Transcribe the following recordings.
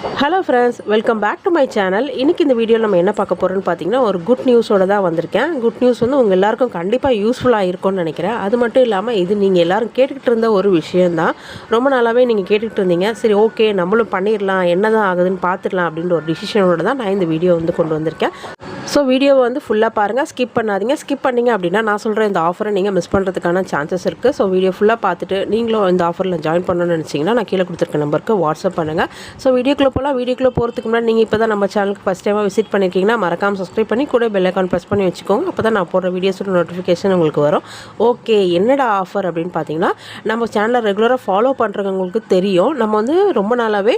Hello friends, welcome back to my channel. இன்றைக்கி இந்த வீடியோவில் நம்ம என்ன பார்க்க போகிறோன்னு பார்த்தீங்கன்னா, ஒரு குட் நியூஸோடு தான் வந்திருக்கேன். குட் நியூஸ் வந்து உங்கள் எல்லாருக்கும் கண்டிப்பாக யூஸ்ஃபுல்லாக இருக்கும்னு நினைக்கிறேன். அது மட்டும் இல்லாமல் இது நீங்கள் எல்லோரும் கேட்டுக்கிட்டு இருந்த ஒரு விஷயந்தான். ரொம்ப நாளாகவே நீங்கள் கேட்டுக்கிட்டு இருந்தீங்க. சரி, ஓகே, நம்மளும் பண்ணிடலாம், என்ன தான் ஆகுதுன்னு பார்த்துடலாம் அப்படின்ற ஒரு டிசிஷனோடு தான் நான் இந்த வீடியோ வந்து கொண்டு வந்திருக்கேன். ஸோ வீடியோவை வந்து ஃபுல்லாக பாருங்கள், ஸ்கிப் பண்ணாதீங்க. ஸ்கிப் பண்ணிங்க அப்படின்னா நான் சொல்கிற இந்த ஆஃபரை நீங்கள் மிஸ் பண்ணுறதுக்கான சான்சஸ் இருக்குது. ஸோ வீடியோ ஃபுல்லாக பார்த்துட்டு நீங்களும் இந்த ஆஃபரில் ஜாயின் பண்ணணும்னு நினச்சிங்கன்னா நான் கீழே கொடுத்துருக்க நம்பருக்கு வாட்ஸ்அப் பண்ணுங்கள். ஸோ வீடியோக்குள்ளே போகலாம். வீடியோக்குள்ளே போகிறதுக்கு முன்னாடி நீங்கள் இப்போ தான் நம்ம சேனலுக்கு ஃபஸ்ட் டைமாக விசிட் பண்ணியிருக்கீங்கன்னா மறக்காமல் சப்ஸ்கிரைப் பண்ணி கூட பெல் ஐக்கான் ப்ரெஸ் பண்ணி வச்சுக்கோங்க. அப்போ தான் நான் போடுற வீடியோஸோட நோட்டிஃபிகேஷன் உங்களுக்கு வரும். ஓகே, என்னடா ஆஃபர் அப்படின்னு பார்த்தீங்கன்னா, நம்ம சேனலை ரெகுலராக ஃபாலோ பண்ணுறவங்களுக்கு தெரியும். நம்ம வந்து ரொம்ப நாளாகவே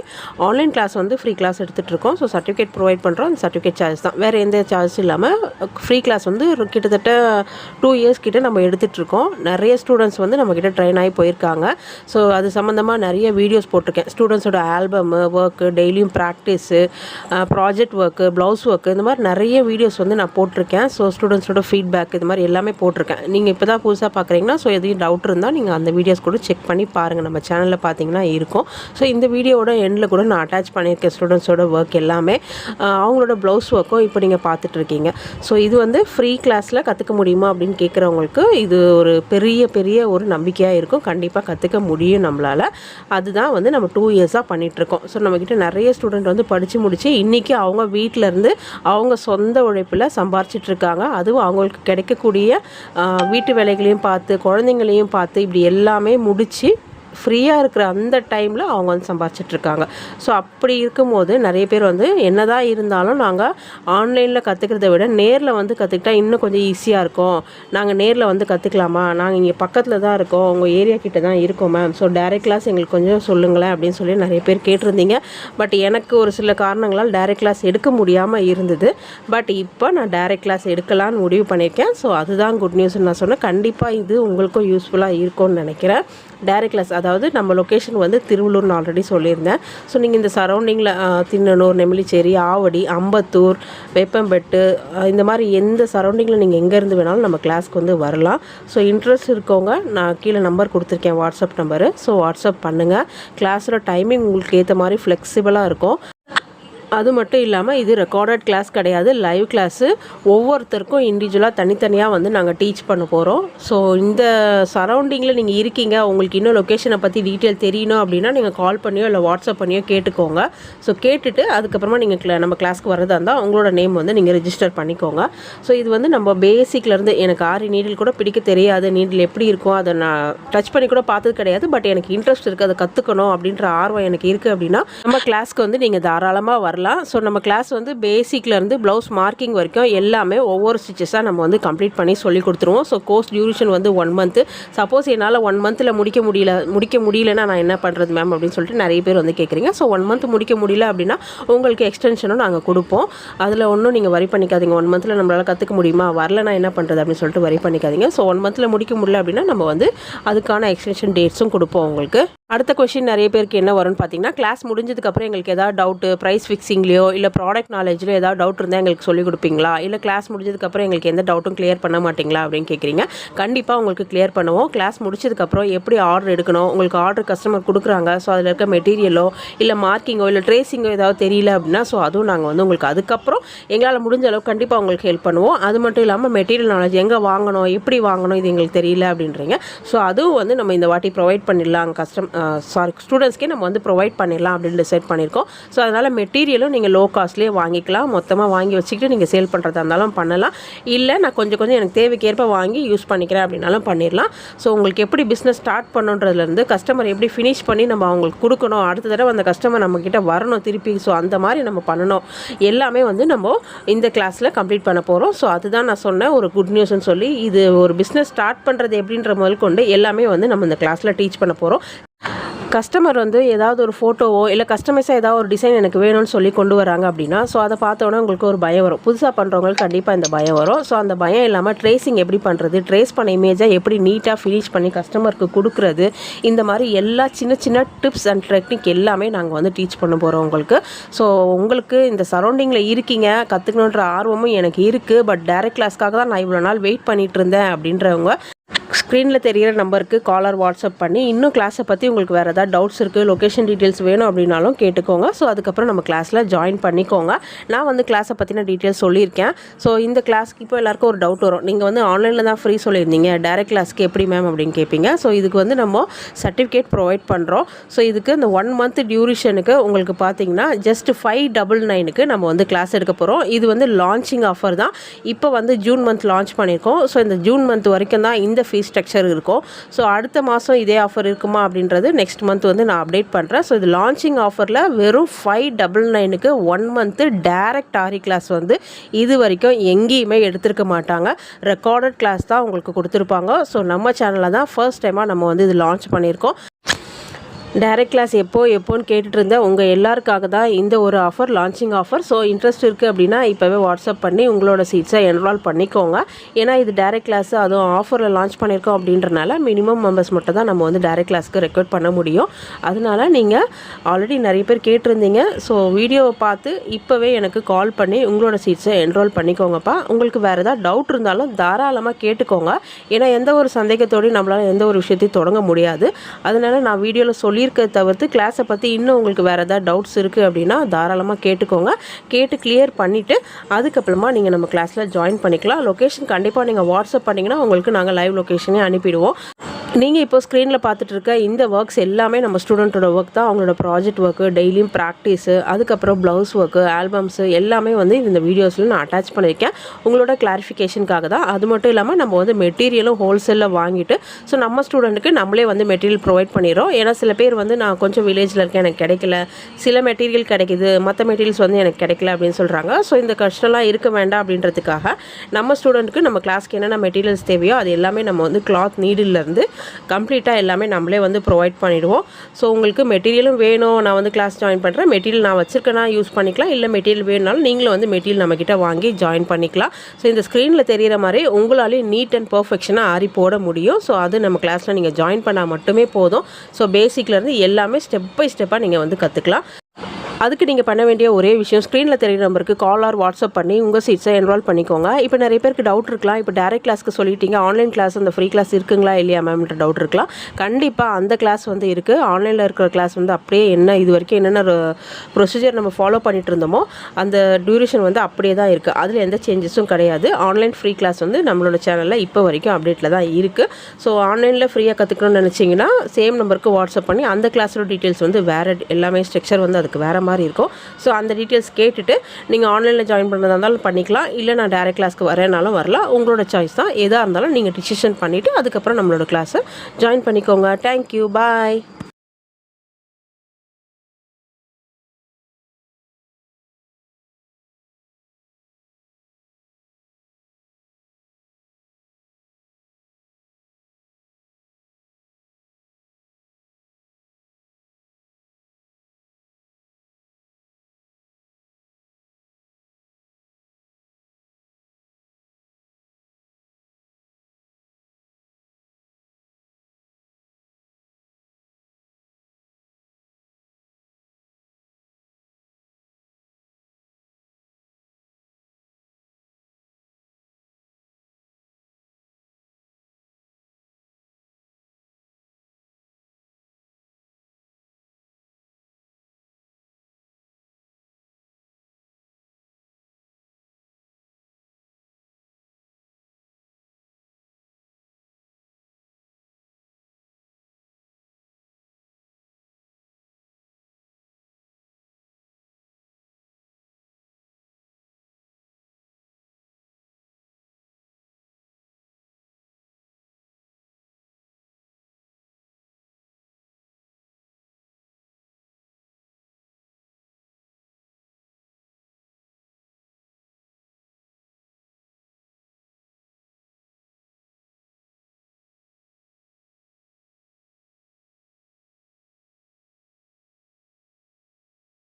ஆன்லைன் கிளாஸ் வந்து ஃப்ரீ கிளாஸ் எடுத்துகிட்டு இருக்கோம். ஸோ சர்டிஃபிகேட் ப்ரொவைட் பண்ணுறோம். அந்த சர்டிஃபிகேட் சார்ஜ் தான், வேறு எந்த சார்ஜ் இல்லாமல் ஃப்ரீ கிளாஸ் வந்து கிட்டத்தட்ட 2 இயர்ஸ் கிட்ட நம்ம எடுத்துகிட்ருக்கோம். நிறைய ஸ்டூடெண்ட்ஸ் வந்து நம்மக்கிட்ட ட்ரெயின் ஆகி போயிருக்காங்க. ஸோ அது சம்மந்தமாக நிறைய வீடியோஸ் போட்டிருக்கேன். ஸ்டூடெண்ட்ஸோட ஆல்பமு, ஒர்க்கு, டெய்லியும் practice, project work, blouse work, இந்த மாதிரி நிறைய வீடியோஸ் வந்து நான் போட்டிருக்கேன். ஸோ ஸ்டூடெண்ட்ஸோட ஃபீட்பேக் இது மாதிரி எல்லாமே போட்டிருக்கேன். நீங்கள் இப்போ தான் புதுசாக பார்க்குறீங்கன்னா ஸோ எதுவும் டவுட் இருந்தால் நீங்கள் அந்த வீடியோஸ் கூட செக் பண்ணி பாருங்கள். நம்ம சேனலில் பார்த்தீங்கன்னா இருக்கும். ஸோ இந்த வீடியோவோட எண்டில் கூட நான் அட்டாச் பண்ணியிருக்கேன் ஸ்டூடெண்ட்ஸோட ஒர்க் எல்லாமே. அவங்களோட ப்ளவுஸ் ஒர்க்கும் இப்போ நீங்கள் பார்த்துட்ருக்கீங்க. ஸோ இது வந்து ஃப்ரீ கிளாஸில் கற்றுக்க முடியுமா அப்படின்னு கேட்குறவங்களுக்கு இது ஒரு பெரிய ஒரு நம்பிக்கையாக இருக்கும். கண்டிப்பாக கற்றுக்க முடியும் நம்மளால். அதுதான் வந்து நம்ம 2 இயர்ஸாக பண்ணிகிட்ருக்கோம். ஸோ நம்மக்கிட்ட நிறைய ஸ்டூடெண்ட் வந்து படித்து முடித்து இன்றைக்கி அவங்க வீட்டிலேருந்து அவங்க சொந்த உழைப்பில் சம்பாரிச்சிட்ருக்காங்க. அதுவும் அவங்களுக்கு கிடைக்கக்கூடிய வீட்டு வேலைகளையும் பார்த்து, குழந்தைங்களையும் பார்த்து, இப்படி எல்லாமே முடித்து ஃப்ரீயாக இருக்கிற அந்த டைமில் அவங்க வந்து சம்பாதிச்சிட்ருக்காங்க. ஸோ அப்படி இருக்கும்போது நிறைய பேர் வந்து என்ன தான் இருந்தாலும் நாங்கள் ஆன்லைனில் கற்றுக்கிறத விட நேரில் வந்து கற்றுக்கிட்டா இன்னும் கொஞ்சம் ஈஸியாக இருக்கும், நாங்கள் நேரில் வந்து கற்றுக்கலாமா, நாங்கள் இங்கே பக்கத்தில் தான் இருக்கோம், உங்கள் ஏரியா கிட்ட தான் இருக்கோம் மேம், ஸோ டைரக்ட் கிளாஸ் எங்களுக்கு கொஞ்சம் சொல்லுங்களேன் அப்படின்னு சொல்லி நிறைய பேர் கேட்டிருந்தீங்க. பட் எனக்கு ஒரு சில காரணங்களால் டைரக்ட் கிளாஸ் எடுக்க முடியாமல் இருந்தது. பட் இப்போ நான் டைரக்ட் கிளாஸ் எடுக்கலான்னு முடிவு பண்ணியிருக்கேன். ஸோ அதுதான் குட் நியூஸ்ன்னு நான் சொன்னேன். கண்டிப்பாக இது உங்களுக்கும் யூஸ்ஃபுல்லாக இருக்கும்னு நினைக்கிறேன். டைரக்ட் கிளாஸ், அதாவது நம்ம லொக்கேஷன் வந்து திருவள்ளூர்னு ஆல்ரெடி சொல்லியிருந்தேன். ஸோ நீங்கள் இந்த சரௌண்டிங்கில் திண்ணனூர், நெமிலிச்சேரி, ஆவடி, அம்பத்தூர், வேப்பம்பெட்டு, இந்த மாதிரி எந்த சரௌண்டிங்கில் நீங்கள் எங்கேருந்து வேணாலும் நம்ம கிளாஸ்க்கு வந்து வரலாம். ஸோ இன்ட்ரெஸ்ட் இருக்கவங்க நான் கீழே நம்பர் கொடுத்துருக்கேன், வாட்ஸ்அப் நம்பரு. ஸோ வாட்ஸ்அப் பண்ணுங்கள். கிளாஸோட டைமிங் உங்களுக்கு ஏற்ற மாதிரி ஃப்ளெக்சிபிளாக இருக்கும். அது மட்டும் இல்லாமல் இது ரெக்கார்டட் கிளாஸ் கிடையாது, லைவ் கிளாஸு. ஒவ்வொருத்தருக்கும் இண்டிவிஜுவலாக தனித்தனியாக வந்து நாங்கள் டீச் பண்ண போகிறோம். ஸோ இந்த சரௌண்டிங்கில் நீங்கள் இருக்கீங்க, உங்களுக்கு இன்னும் லொக்கேஷனை பற்றி டீட்டெயில் தெரியணும் அப்படின்னா நீங்கள் கால் பண்ணியோ இல்லை வாட்ஸ்அப் பண்ணியோ கேட்டுக்கோங்க. ஸோ கேட்டுட்டு அதுக்கப்புறமா நீங்கள் நம்ம கிளாஸ்க்கு வரதா இருந்தால் உங்களோட நேம் வந்து நீங்கள் ரிஜிஸ்டர் பண்ணிக்கோங்க. ஸோ இது வந்து நம்ம பேசிக்லேருந்து, எனக்கு ஆரி நீடில் கூட பிடிக்க தெரியாது, நீடில் எப்படி இருக்கும் அதை நான் டச் பண்ணி கூட பார்த்தது கிடையாது. பட் எனக்கு இன்ட்ரெஸ்ட் இருக்குது, அதை கற்றுக்கணும் அப்படின்ற ஆர்வம் எனக்கு இருக்குது அப்படின்னா நம்ம கிளாஸ்க்கு வந்து நீங்கள் தாராளமாக வரலாம். ஸோ நம்ம கிளாஸ் வந்து பேசிக்லேருந்து ப்ளவுஸ் மார்க்கிங் வரைக்கும் எல்லாமே ஒவ்வொரு ஸ்டிச்சஸாக நம்ம வந்து கம்ப்ளீட் பண்ணி சொல்லி கொடுத்துருவோம். ஸோ கோர்ஸ் டியூரேஷன் வந்து 1 மந்த்து. சப்போஸ் என்னால் 1 மந்தில் முடிக்க முடியலன்னா நான் என்ன பண்ணுறது மேம் அப்படின்னு சொல்லிட்டு நிறைய பேர் வந்து கேட்குறீங்க. ஸோ 1 மந்த் முடிக்க முடியல அப்படின்னா உங்களுக்கு எக்ஸ்டென்ஷனும் நாங்கள் கொடுப்போம். அதில் ஒன்றும் நீங்கள் வரி பண்ணிக்காதீங்க. 1 மந்தில் நம்மளால் கற்றுக்க முடியுமா, வரலனா என்ன பண்ணுறது அப்படின்னு சொல்லிட்டு வரி பண்ணிக்காதீங்க. ஸோ 1 மந்தில் முடிக்க முடியல அப்படின்னா நம்ம வந்து அதுக்கான எக்ஸ்டென்ஷன் டேட்ஸும் கொடுப்போம் உங்களுக்கு. அடுத்த கொஸ்டின் நிறைய பேருக்கு என்ன வரும்னு பார்த்தீங்கன்னா, கிளாஸ் முடிஞ்சதுக்கப்புறம் எங்களுக்கு ஏதாவது டவுட்டு, ப்ரைஸ் ஃபிக்ஸிங்லையோ இல்லை ப்ராடக்ட் நாலேஜ்லையோ ஏதாவது டவுட் இருந்தால் எங்களுக்கு சொல்லிக் கொடுப்பீங்களா, இல்லை கிளாஸ் முடிஞ்சதுக்கப்புறம் எங்களுக்கு எந்த டவுட்டும் கிளியர் பண்ண மாட்டிங்களா அப்படின்னு கேட்குறீங்க. கண்டிப்பாக உங்களுக்கு கிளியர் பண்ணுவோம். கிளாஸ் முடிச்சதுக்கப்புறம் எப்படி ஆர்டர் எடுக்கணும், உங்களுக்கு ஆர்டர் கஸ்டமர் கொடுக்குறாங்க, ஸோ அதில் இருக்க மெட்டீரியலோ இல்லை மார்க்கிங்கோ இல்லை ட்ரேசிங்கோ ஏதாவது தெரியல அப்படின்னா ஸோ அதுவும் நாங்கள் வந்து உங்களுக்கு அதுக்கப்புறம் எங்களால் முடிஞ்ச அளவுக்கு கண்டிப்பாக உங்களுக்கு ஹெல்ப் பண்ணுவோம். அது மட்டும் இல்லாமல் மெட்டீரியல் நாலேஜ் எங்கே வாங்கணும், எப்படி வாங்கணும், இது எங்களுக்கு தெரியல அப்படின்றீங்க. ஸோ அதுவும் வந்து நம்ம இந்த வாட்டி ப்ரொவைட் பண்ணிடலாம், ஸ்டூடெண்ட்ஸ்க்கே நம்ம வந்து ப்ரொவைட் பண்ணிடலாம் அப்படின்னு டிசைட் பண்ணியிருக்கோம். ஸோ அதனால் மெட்டீரியலும் நீங்கள் லோ காஸ்ட்லேயே வாங்கிக்கலாம். மொத்தமாக வாங்கி வச்சுக்கிட்டு நீங்கள் சேல் பண்ணுறதா இருந்தாலும் பண்ணலாம். இல்லை நான் கொஞ்சம் எனக்கு தேவைக்கேற்ப வாங்கி யூஸ் பண்ணிக்கிறேன் அப்படின்னாலும் பண்ணிடலாம். ஸோ உங்களுக்கு எப்படி பிஸ்னஸ் ஸ்டார்ட் பண்ணுன்றதுலேருந்து கஸ்டமர் எப்படி ஃபினிஷ் பண்ணி நம்ம அவங்களுக்கு கொடுக்கணும், அடுத்த தடவை அந்த கஸ்டமர் நம்மக்கிட்ட வரணும் திருப்பி, ஸோ அந்த மாதிரி நம்ம பண்ணணும், எல்லாமே வந்து நம்ம இந்த கிளாஸில் கம்ப்ளீட் பண்ண போகிறோம். ஸோ அதுதான் நான் சொன்னேன் ஒரு குட் நியூஸ்ன்னு சொல்லி. இது ஒரு பிஸ்னஸ் ஸ்டார்ட் பண்ணுறது எப்படின்ற முதல் கொண்டு எல்லாமே வந்து நம்ம இந்த கிளாஸில் டீச் பண்ண போகிறோம். கஸ்டமர் வந்து ஏதாவது ஒரு ஃபோட்டோவோ இல்லை கஸ்டமைஸாக ஏதாவது ஒரு டிசைன் எனக்கு வேணும்னு சொல்லி கொண்டு வராங்க அப்படின்னா ஸோ அதை பார்த்தோன்னே உங்களுக்கு ஒரு பயம் வரும். புதுசாக பண்ணுறவங்களுக்கு கண்டிப்பாக இந்த பயம் வரும். ஸோ அந்த பயம் இல்லாமல் ட்ரேசிங் எப்படி பண்ணுறது, ட்ரேஸ் பண்ண இமேஜை எப்படி நீட்டாக ஃபினிஷ் பண்ணி கஸ்டமருக்கு கொடுக்குறது, இந்த மாதிரி எல்லா சின்ன டிப்ஸ் அண்ட் டெக்னிக் எல்லாமே நாங்கள் வந்து டீச் பண்ண போகிறோம் உங்களுக்கு. ஸோ உங்களுக்கு இந்த சரௌண்டிங்கில் இருக்கீங்க, கற்றுக்கணுன்ற ஆர்வமும் எனக்கு இருக்குது, பட் டைரக்ட் கிளாஸ்க்காக தான் நான் இவ்வளோ நாள் வெயிட் பண்ணிகிட்டு இருந்தேன் அப்படின்றவங்க ஸ்க்ரீனில் தெரிகிற நம்பருக்கு காலர் வாட்ஸ்அப் பண்ணி இன்னும் கிளாஸை பற்றி உங்களுக்கு வேறு ஏதாவது டவுட்ஸ் இருக்குது, லொக்கேஷன் டீட்டெயில்ஸ் வேணும் அப்படின்னாலும் கேட்டுக்கோங்க. ஸோ அதுக்கப்புறம் நம்ம கிளாஸில் ஜாயின் பண்ணிக்கோங்க. நான் வந்து கிளாஸை பற்றின டீட்டெயில்ஸ் சொல்லியிருக்கேன். ஸோ இந்த கிளாஸ்க்கு இப்போ எல்லாருக்கும் ஒரு டவுட் வரும், நீங்கள் வந்து ஆன்லைனில் தான் ஃப்ரீ சொல்லியிருந்தீங்க, டைரக்ட் கிளாஸ்க்கு எப்படி மேம் அப்படின்னு கேட்பீங்க. ஸோ இதுக்கு வந்து நம்ம சர்டிஃபிகேட் ப்ரொவைட் பண்ணுறோம். ஸோ இதுக்கு இந்த 1 month டியூரேஷனுக்கு உங்களுக்கு பார்த்தீங்கன்னா ஜஸ்ட் 599க்கு நம்ம வந்து கிளாஸ் எடுக்க போகிறோம். இது வந்து லான்ச்சிங் ஆஃபர் தான். இப்போ வந்து ஜூன் மந்த் லான்ச் பண்ணியிருக்கோம். ஸோ இந்த ஜூன் மந்த் வரைக்கும் தான் இந்த ஃபீஸ் ஸ்ட்ரக்சர் இருக்கும். ஸோ அடுத்த மாதம் இதே ஆஃபர் இருக்குமா அப்படின்றது நெக்ஸ்ட் மந்த் வந்து நான் அப்டேட் பண்ணுறேன். ஸோ இது லான்ச்சிங் ஆஃபரில் வெறும் 599க்கு 1 month டைரக்ட் ஆரி கிளாஸ் வந்து இது வரைக்கும் எங்கேயுமே எடுத்திருக்க மாட்டாங்க. ரெக்கார்டட் கிளாஸ் தான் உங்களுக்கு கொடுத்துருப்பாங்க. ஸோ நம்ம சேனலில் தான் ஃபர்ஸ்ட் டைமாக நம்ம வந்து இது லான்ச் பண்ணியிருக்கோம். டைரக்ட் கிளாஸ் எப்போன்னு கேட்டுட்டு இருந்தேன். உங்கள் எல்லாருக்காக தான் இந்த ஒரு offer, launching offer. So interest இருக்குது அப்படின்னா இப்போவே வாட்ஸ்அப் பண்ணி உங்களோட சீட்ஸை என்ரோல் பண்ணிக்கோங்க. ஏன்னா இது டைரக்ட் கிளாஸ், அதுவும் ஆஃபரில் லான்ச் பண்ணியிருக்கோம் அப்படின்றனால மினிமம் மெம்பர்ஸ் மட்டும் தான் நம்ம வந்து டைரக்ட் கிளாஸ்க்கு ரெக்கார்ட் பண்ண முடியும். அதனால நீங்கள் ஆல்ரெடி நிறைய பேர் கேட்டிருந்தீங்க. ஸோ வீடியோவை பார்த்து இப்போவே எனக்கு கால் பண்ணி உங்களோட சீட்ஸை என்ரோல் பண்ணிக்கோங்கப்பா. உங்களுக்கு வேறு ஏதாவது டவுட் இருந்தாலும் தாராளமாக கேட்டுக்கோங்க. ஏன்னா எந்த ஒரு சந்தேகத்தோடையும் நம்மளால் எந்த ஒரு விஷயத்தையும் தொடங்க முடியாது. அதனால நான் வீடியோவில் இருக்க தவிர்த்து கிளாஸை பற்றி இன்னும் உங்களுக்கு வேறு ஏதாவது டவுட்ஸ் இருக்குது அப்படின்னா தாராளமாக கேட்டுக்கோங்க. கேட்டு கிளியர் பண்ணிவிட்டு அதுக்கப்புறமா நீங்கள் நம்ம கிளாஸில் ஜாயின் பண்ணிக்கலாம். லொக்கேஷன் கண்டிப்பாக நீங்கள் வாட்ஸ்அப் பண்ணிங்கன்னா உங்களுக்கு நாங்கள் லைவ் லொக்கேஷனே அனுப்பிடுவோம். நீங்கள் இப்போ ஸ்க்ரீனில் பார்த்துட்டு இருக்க இந்த ஒர்க்ஸ் எல்லாமே நம்ம ஸ்டூடெண்ட்டோட ஒர்க் தான். அவங்களோட ப்ராஜெக்ட் ஒர்க்கு, டெய்லியும் ப்ராக்டிஸு, அதுக்கப்புறம் ப்ளவுஸ் ஒர்க்கு, ஆல்பம்ஸு எல்லாமே வந்து இந்த வீடியோஸில் நான் அட்டாச் பண்ணியிருக்கேன் உங்களோட கிளாரிஃபிகேஷனுக்காக தான். அது மட்டும் இல்லாமல் நம்ம வந்து மெட்டீரியலும் ஹோல்சேலில் வாங்கிட்டு ஸோ நம்ம ஸ்டூடெண்ட்டுக்கு நம்மளே வந்து மெட்டீரியல் ப்ரொவைட் பண்ணிடுறோம். ஏன்னா சில பேர் வந்து நான் கொஞ்சம் வில்லேஜில் இருக்கேன், எனக்கு கிடைக்கல, சில மெட்டீரியல் கிடைக்கிது, மற்ற மெட்டீரியல்ஸ் வந்து எனக்கு கிடைக்கல அப்படின்னு சொல்கிறாங்க. ஸோ இந்த கஷ்டம்லாம் இருக்க வேண்டாம் அப்படின்றதுக்காக நம்ம ஸ்டூடெண்ட்டுக்கு நம்ம கிளாஸ்க்கு என்னென்ன மெட்டீரியல்ஸ் தேவையோ அது எல்லாமே நம்ம வந்து கிளாத் நீடிலேருந்து கம்ப்ளீட்டாக எல்லாமே நம்மளே வந்து ப்ரொவைட் பண்ணிடுவோம். ஸோ உங்களுக்கு மெட்டீரியலும் வேணும், நான் வந்து கிளாஸ் ஜாயின் பண்ணுறேன், மெட்டீரியல் நான் வச்சுருக்கேன்னா யூஸ் பண்ணிக்கலாம், இல்லை மெட்டீரியல் வேணுனாலும் நீங்களும் வந்து மெட்டீரியல் நம்மக்கிட்ட வாங்கி ஜாயின் பண்ணிக்கலாம். ஸோ இந்த ஸ்க்ரீனில் தெரிகிற மாதிரி உங்களாலேயும் நீட் அண்ட் பர்ஃபெக்ஷனாக ஆரி போட முடியும். ஸோ அது நம்ம கிளாஸில் நீங்கள் ஜாயின் பண்ணால் மட்டுமே போதும். ஸோ பேசிக்லேருந்து எல்லாமே ஸ்டெப் பை ஸ்டெப்பாக நீங்கள் வந்து கற்றுக்கலாம். அதுக்கு நீங்கள் பண்ண வேண்டிய ஒரே விஷயம், ஸ்க்ரீனில் தெரிகிற நம்பருக்கு கால் ஆர் வாட்ஸ்அப் பண்ணி உங்கள் சீட்ஸை என்ரோல் பண்ணிக்கோங்க. இப்போ நிறைய பேருக்கு டவுட் இருக்கலாம், இப்போ டைரக்ட் கிளாஸ்க்கு சொல்லிட்டீங்க, ஆன்லைன் கிளாஸ் அந்த ஃப்ரீ கிளாஸ் இருக்குங்களா இல்லையா மேம்ன்ற டவுட் இருக்கலாம். கண்டிப்பாக அந்த கிளாஸ் வந்து இருக்குது. ஆன்லைனில் இருக்கிற கிளாஸ் வந்து அப்படியே என்ன இது வரைக்கும் என்னென்ன ப்ரொசீஜர் நம்ம ஃபாலோ பண்ணிட்டு இருந்தோமோ அந்த டியூரேஷன் வந்து அப்படியே தான் இருக்குது. அதில் எந்த சேஞ்சஸும் கிடையாது. ஆன்லைன் ஃப்ரீ கிளாஸ் வந்து நம்மளோட சேனலில் இப்போ வரைக்கும் அப்டேட்டில் தான் இருக்குது. ஸோ ஆன்லைனில் ஃப்ரீயாக கற்றுக்கணும்னு நினச்சிங்கன்னா சேம் நம்பருக்கு வாட்ஸ்அப் பண்ணி அந்த கிளாஸோட டீட்டெயில்ஸ் வந்து வேறு எல்லாமே ஸ்ட்ரக்சர் வந்து அதுக்கு வேறு மாதிரி இருக்கும். ஸோ அந்த டீட்டெயில்ஸ் கேட்டுட்டு நீங்கள் ஆன்லைனில் ஜாயின் பண்ணுறதா இருந்தாலும் பண்ணிக்கலாம், இல்லை நான் டைரக்ட் கிளாஸ்க்கு வரேனாலும் வரலாம். உங்களோட சாய்ஸ் தான். எதாக இருந்தாலும் நீங்கள் டிசிஷன் பண்ணிவிட்டு அதுக்கப்புறம் நம்மளோட கிளாஸை ஜாயின் பண்ணிக்கோங்க. தேங்க்யூ, பாய்.